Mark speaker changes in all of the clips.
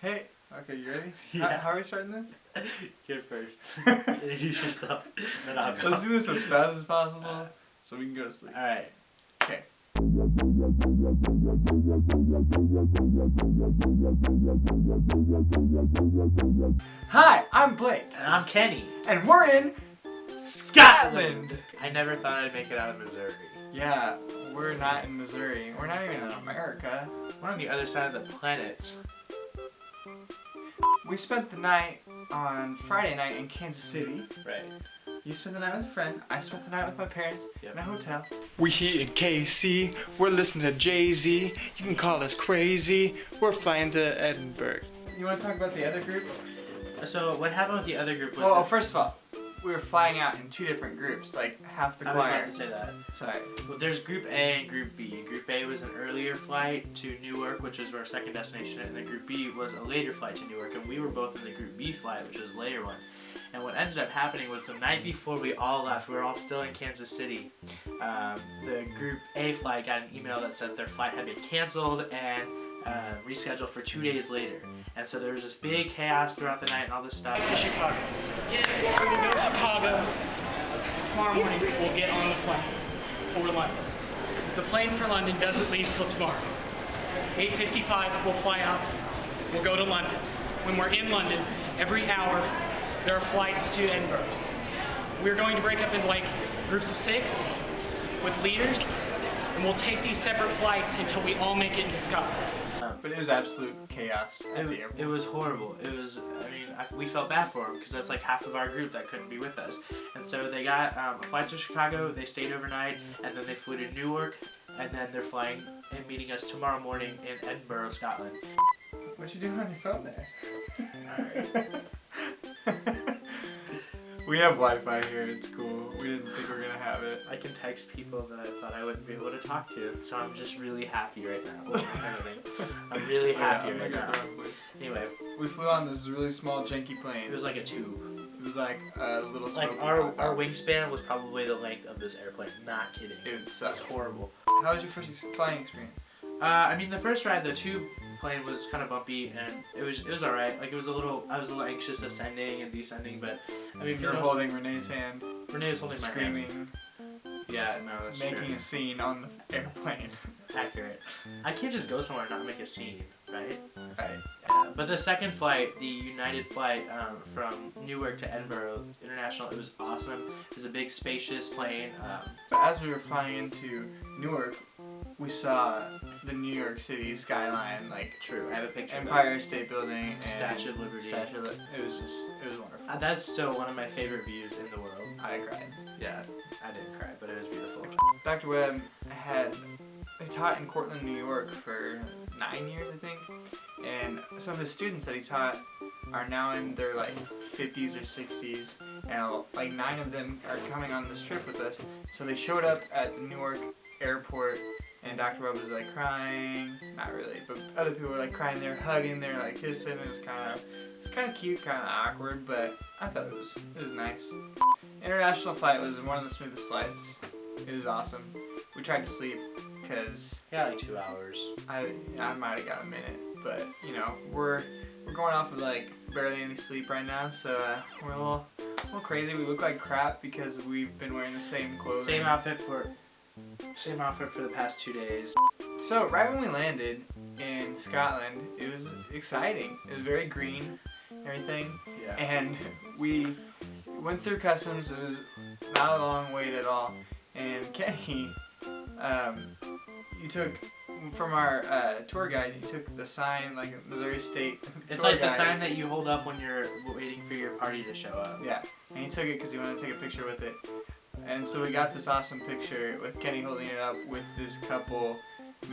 Speaker 1: Hey, okay, you ready?
Speaker 2: Yeah.
Speaker 1: How are we starting this?
Speaker 2: You're first. Introduce yourself, then I'll go.
Speaker 1: Let's do this as fast as possible so we can go to sleep.
Speaker 2: Alright.
Speaker 1: Okay. Hi, I'm Blake.
Speaker 2: And I'm Kenny.
Speaker 1: And we're in
Speaker 2: Scotland! I never thought I'd make it out of Missouri.
Speaker 1: Yeah, we're not in Missouri. We're not even in America.
Speaker 2: We're on the other side of the planet.
Speaker 1: We spent the night on Friday night in Kansas City.
Speaker 2: Right.
Speaker 1: You spent the night with a friend. I spent the night with my parents in a hotel.
Speaker 3: We here in KC, we're listening to Jay-Z, you can call us crazy, we're flying to Edinburgh.
Speaker 1: You want to talk about the other group?
Speaker 2: So what happened with the other group was
Speaker 1: Well, first of all, we were flying out in two different groups, like half the
Speaker 2: I was
Speaker 1: choir.
Speaker 2: about to say that.
Speaker 1: Sorry.
Speaker 2: Well, there's Group A and Group B. Group A was an earlier flight to Newark, which was our second destination, and then Group B was a later flight to Newark, and we were both in the Group B flight, which was a later one. And what ended up happening was the night before we all left, we were all still in Kansas City. The Group A flight got an email that said their flight had been canceled and rescheduled for 2 days later. And so there was this big chaos throughout the night and all this stuff.
Speaker 4: To Chicago. Yes, we're going to go to Chicago. Tomorrow morning, we'll get on the plane for London. The plane for London doesn't leave till tomorrow. 8:55, we'll fly out. We'll go to London. When we're in London, every hour, there are flights to Edinburgh. We're going to break up into like groups of 6 with leaders, and we'll take these separate flights until we all make it into Scotland.
Speaker 1: But it was absolute chaos at the airport.
Speaker 2: It was horrible. It was, we felt bad for them because that's like half of our group that couldn't be with us. And so they got a flight to Chicago, they stayed overnight, and then they flew to Newark, and then they're flying and meeting us tomorrow morning in Edinburgh, Scotland.
Speaker 1: What you doing on your phone there? We have Wi-Fi here, it's cool. We didn't think we were gonna have it.
Speaker 2: I can text people that I thought I wouldn't be able to talk to, so I'm just really happy right now. I'm really happy right now. Anyway,
Speaker 1: we flew on this really small, janky plane.
Speaker 2: it was like a tube.
Speaker 1: It was like a little.
Speaker 2: Like our wingspan was probably the length of this airplane. Not kidding.
Speaker 1: It sucked.
Speaker 2: was horrible.
Speaker 1: How was your first flying experience?
Speaker 2: The first ride, the tube plane was kind of bumpy, and it was alright. Like I was a little anxious ascending and descending, but I mean,
Speaker 1: You were holding Renee's hand,
Speaker 2: Renee was holding my hand.
Speaker 1: screaming,
Speaker 2: Yeah, no, that's
Speaker 1: making
Speaker 2: true.
Speaker 1: a scene on the airplane.
Speaker 2: Accurate. I can't just go somewhere and not make a scene, right?
Speaker 1: Right.
Speaker 2: But the second flight, the United flight from Newark to Edinburgh International, it was awesome. It was a big, spacious plane.
Speaker 1: But as we were flying into Newark, we saw the New York City skyline, like
Speaker 2: True, I have a picture.
Speaker 1: Empire State Building and
Speaker 2: Statue of Liberty.
Speaker 1: It was wonderful.
Speaker 2: That's still one of my favorite views in the world.
Speaker 1: I cried.
Speaker 2: Yeah, I didn't cry, but it was beautiful.
Speaker 1: Dr. Webb he taught in Cortland, New York for 9 years, I think. And some of his students that he taught are now in their like 50s or 60s, and like 9 of them are coming on this trip with us. So they showed up at the Newark airport, and Dr. Webb was like crying, not really, but other people were like crying, they're hugging, they're like kissing. It was kind of cute, kind of awkward, but I thought it was nice. International flight was one of the smoothest flights. It was awesome. We tried to sleep because
Speaker 2: Yeah, like 2 hours.
Speaker 1: I might have got a minute, but you know we're going off with like barely any sleep right now, so we're a little crazy. We look like crap because we've been wearing the same clothing.
Speaker 2: Same outfit for the past 2 days.
Speaker 1: So right when we landed in Scotland, it was exciting. It was very green, everything,
Speaker 2: Yeah.
Speaker 1: and we went through customs. It was not a long wait at all. And Kenny, you took from our tour guide. You took the sign, like Missouri State.
Speaker 2: It's
Speaker 1: tour
Speaker 2: like the
Speaker 1: guide.
Speaker 2: sign that you hold up when you're waiting for your party to show up.
Speaker 1: Yeah, and he took it because he wanted to take a picture with it. And so we got this awesome picture with Kenny holding it up with this couple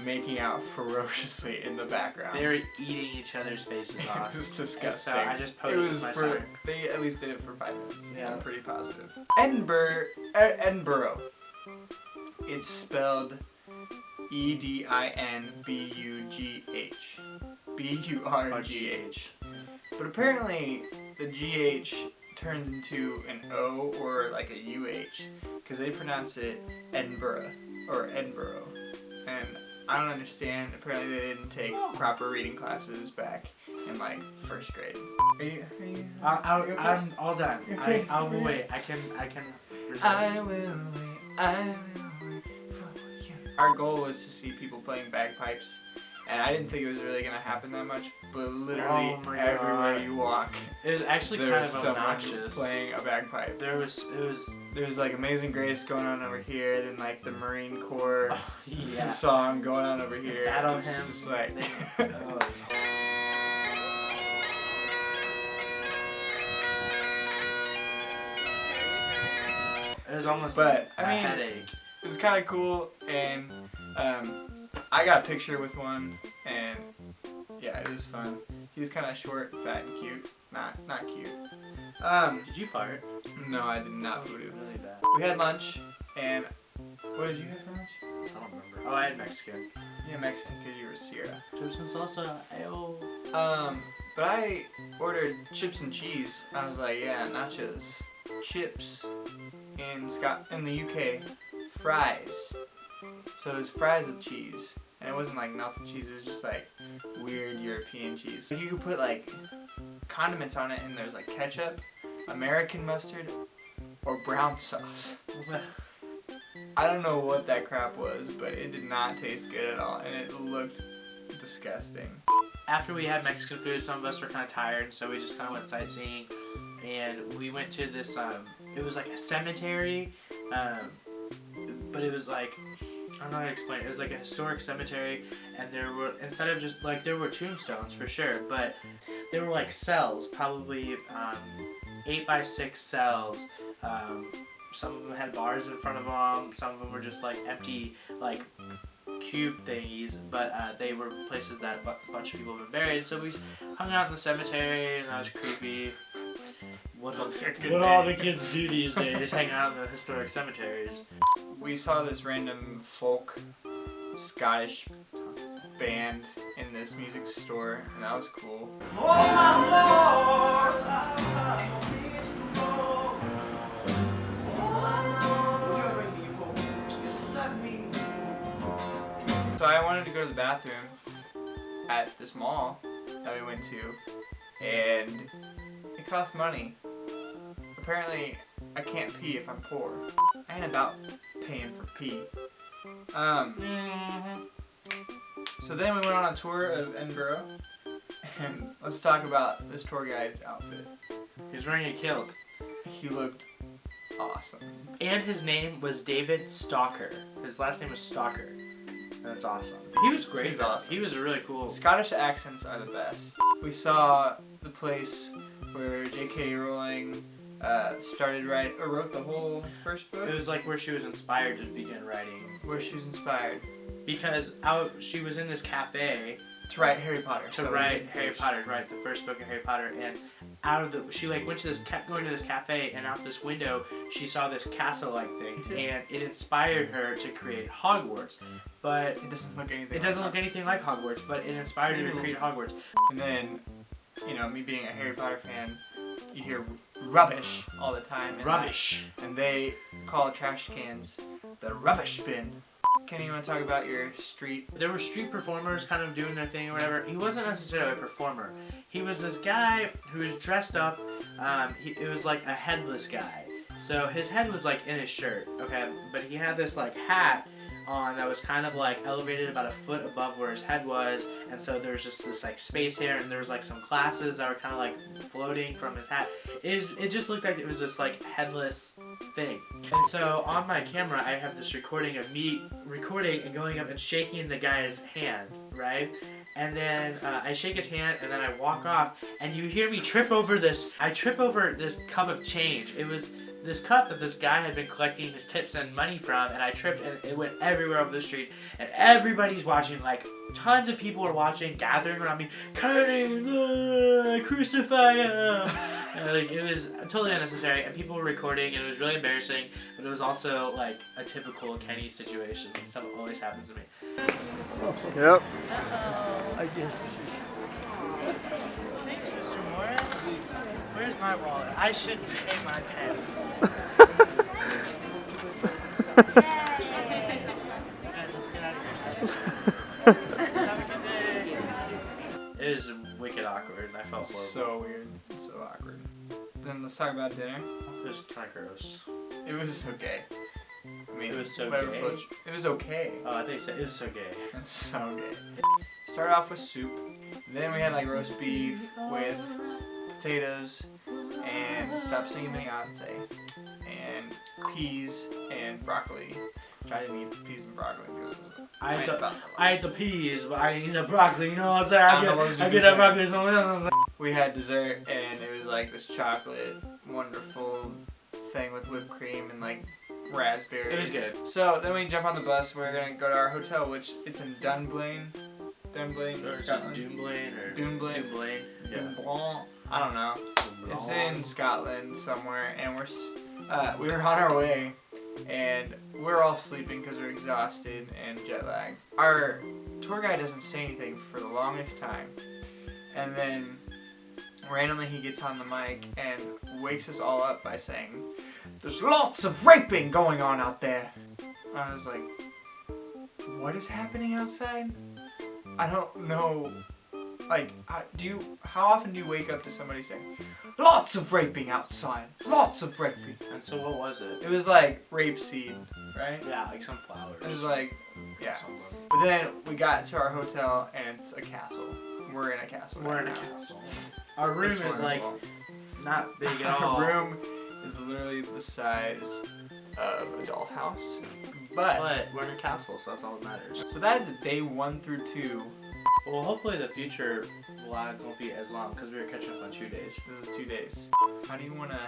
Speaker 1: making out ferociously in the background.
Speaker 2: They were eating each other's faces off.
Speaker 1: It was disgusting.
Speaker 2: So I just posed
Speaker 1: it was
Speaker 2: as my
Speaker 1: for
Speaker 2: sign.
Speaker 1: they at least did it for 5 minutes.
Speaker 2: Yeah.
Speaker 1: I'm pretty positive. Edinburgh. It's spelled Edinburgh. Burgh. But apparently the GH turns into an O or like a UH because they pronounce it Edinburgh or Edinburgh. And I don't understand. Apparently they didn't take proper reading classes back in like first grade. Are you okay?
Speaker 2: I'm all done.
Speaker 1: Okay.
Speaker 2: I will wait. I can resist.
Speaker 1: I will wait. I will wait for you. Our goal was to see people playing bagpipes, and I didn't think it was really gonna happen that much. But literally
Speaker 2: Oh my
Speaker 1: everywhere
Speaker 2: God.
Speaker 1: you walk,
Speaker 2: It was actually
Speaker 1: there
Speaker 2: kind
Speaker 1: was
Speaker 2: of
Speaker 1: someone
Speaker 2: obnoxious.
Speaker 1: playing a bagpipe.
Speaker 2: There was
Speaker 1: Like Amazing Grace going on over here, then like the Marine Corps
Speaker 2: yeah.
Speaker 1: song going on over here.
Speaker 2: Battle
Speaker 1: It's
Speaker 2: hymns.
Speaker 1: just like.
Speaker 2: Oh. It was almost
Speaker 1: But,
Speaker 2: a
Speaker 1: I mean,
Speaker 2: headache.
Speaker 1: It was kind of cool, and I got a picture with one, and yeah, it was fun. He was kind of short, fat, and cute. Not cute.
Speaker 2: Did you fart?
Speaker 1: No, I did not voodoo.
Speaker 2: Really bad.
Speaker 1: We had lunch, and what did you have for lunch?
Speaker 2: I don't remember. Oh, I had Mexican.
Speaker 1: Yeah, Mexican, because you were Sierra.
Speaker 2: Chips and salsa. Ayo.
Speaker 1: But I ordered chips and cheese. I was like, yeah, nachos, chips, in the UK, fries. So it was fries with cheese, and it wasn't like melted cheese. It was just like weird European cheese. You could put like condiments on it, and there's like ketchup, American mustard, or brown sauce. I don't know what that crap was, but it did not taste good at all, and it looked disgusting.
Speaker 2: After we had Mexican food, some of us were kind of tired, so we just kind of went sightseeing, and we went to this, it was like a cemetery, but it was like, I don't know how to explain it. It was like a historic cemetery, and there were, instead of just, like, there were tombstones for sure, but there were like cells, probably 8x6 cells. Some of them had bars in front of them, some of them were just like empty, like, cube thingies, but they were places that a bunch of people have been buried, so we hung out in the cemetery, and that was creepy. What all the kids do these days, hang out in the historic cemeteries.
Speaker 1: We saw this random folk Scottish band in this music store, and that was cool.
Speaker 2: Oh my Lord!
Speaker 1: So I wanted to go to the bathroom at this mall that we went to, and it cost money. Apparently, I can't pee if I'm poor. I ain't about paying for pee. So then we went on a tour of Edinburgh, and let's talk about this tour guide's outfit.
Speaker 2: He was wearing a kilt.
Speaker 1: He looked awesome.
Speaker 2: And his name was David Stalker. His last name was Stalker. That's awesome. He was great.
Speaker 1: He was awesome.
Speaker 2: He was really cool.
Speaker 1: Scottish accents are the best. We saw the place where J.K. Rowling wrote the whole first book.
Speaker 2: It was like where she was inspired to begin writing.
Speaker 1: Where she was inspired
Speaker 2: Because she was in this cafe
Speaker 1: to write Harry Potter.
Speaker 2: to write the first book of Harry Potter, and she like kept going to this cafe, and out this window she saw this castle-like thing, and it inspired her to create Hogwarts. But
Speaker 1: it doesn't look anything.
Speaker 2: It doesn't look anything like Hogwarts, but it inspired her to create Hogwarts.
Speaker 1: And then, me being a Harry Potter fan, you hear rubbish all the time. And
Speaker 2: Rubbish.
Speaker 1: And they call trash cans the rubbish bin. Kenny, you want to talk about your street?
Speaker 2: There were street performers kind of doing their thing or whatever. He wasn't necessarily a performer. He was this guy who was dressed up. It was like a headless guy. So his head was like in his shirt, okay? But he had this like hat on that was kind of like elevated about a foot above where his head was, and so there was just this like space here, and there was like some glasses that were kind of like floating from his hat. It just looked like it was this like headless thing. And so on my camera I have this recording of me recording and going up and shaking the guy's hand, right? And then I shake his hand, and then I walk off, and you hear me trip over this. I trip over this cup of change. It was this cup that this guy had been collecting his tips and money from, and I tripped, and it went everywhere over the street, and everybody's watching. Like, tons of people are watching, gathering around me, crucify him. Like, it was totally unnecessary, and people were recording, and it was really embarrassing, but it was also like a typical Kenny situation. Stuff always happens to me.
Speaker 3: Yep.
Speaker 2: I guess. Thanks, Mr. Morris. Where's my wallet? I should pay my pets. Guys, let's get out of here. Have a good day. It is wicked awkward. awkward. I felt horrible.
Speaker 1: So weird. So awkward. Then let's talk about dinner.
Speaker 2: It was kind of gross.
Speaker 1: It was okay. I mean,
Speaker 2: It was so
Speaker 1: whatever
Speaker 2: gay?
Speaker 1: floats- It was okay.
Speaker 2: Oh, I think you said it was so gay.
Speaker 1: It's so gay. Started off with soup. Then we had like roast beef with potatoes and stuffed beyonce and peas and broccoli. Which I didn't eat peas and broccoli because it was
Speaker 2: I ate the peas, but I didn't eat the broccoli. You know what I'm saying?
Speaker 1: I don't know what
Speaker 2: I
Speaker 1: you
Speaker 2: get that
Speaker 1: said.
Speaker 2: broccoli somewhere else.
Speaker 1: We had dessert and it was like this chocolate wonderful thing with whipped cream and like raspberries.
Speaker 2: It was good.
Speaker 1: So then we jump on the bus. We're gonna go to our hotel, which it's in Dunblane,
Speaker 2: Or
Speaker 1: Scotland.
Speaker 2: Dunblane or
Speaker 1: Dunblane.
Speaker 2: Dunblane. Yeah.
Speaker 1: Dunblane. I don't know. It's in Scotland somewhere, and we were on our way, and we're all sleeping because we're exhausted and jet lagged. Our tour guide doesn't say anything for the longest time, and then randomly he gets on the mic and wakes us all up by saying, "There's lots of raping going on out there." I was like, "What is happening outside?" I don't know. Like, how often do you wake up to somebody saying, "Lots of raping outside, lots of raping"?
Speaker 2: And so what was it?
Speaker 1: It was like rapeseed, right?
Speaker 2: Yeah, like some flowers.
Speaker 1: It was like, yeah.
Speaker 2: Something.
Speaker 1: But then we got to our hotel and it's a castle. We're in a castle.
Speaker 2: We're
Speaker 1: right
Speaker 2: in a
Speaker 1: now.
Speaker 2: castle. Our room
Speaker 1: It's
Speaker 2: is like
Speaker 1: wonderful.
Speaker 2: not big at all.
Speaker 1: Our room is literally the size of a dollhouse.
Speaker 2: But we're in a castle, so that's all that matters.
Speaker 1: So that is day 1 through 2.
Speaker 2: Well, hopefully the future vlogs won't be as long because we were catching up on 2 days.
Speaker 1: This is 2 days. How do you want to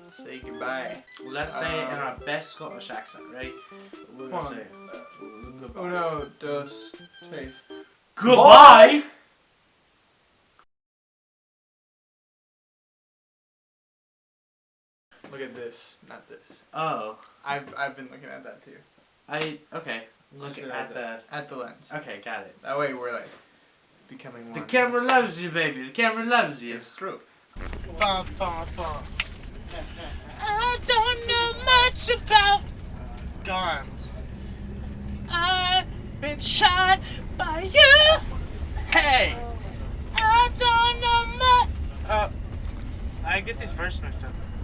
Speaker 1: say goodbye?
Speaker 2: Let's say it in our best Scottish accent, right? We're
Speaker 1: Hold
Speaker 2: gonna
Speaker 1: on.
Speaker 2: say goodbye.
Speaker 1: Uno, dos, tres.
Speaker 2: Goodbye!
Speaker 1: Look at this, not this.
Speaker 2: Oh,
Speaker 1: I've been looking at that too.
Speaker 2: okay. Look
Speaker 1: Look
Speaker 2: at the.
Speaker 1: At the lens.
Speaker 2: Okay, got it.
Speaker 1: That way we're like becoming one.
Speaker 2: The camera loves you, baby. The camera loves you.
Speaker 1: It's true.
Speaker 3: Bum, bum, bum.
Speaker 5: I don't know much about
Speaker 3: Guns.
Speaker 5: I've been shot by you.
Speaker 3: Hey!
Speaker 5: I don't know much.
Speaker 3: I get this verse mixed up.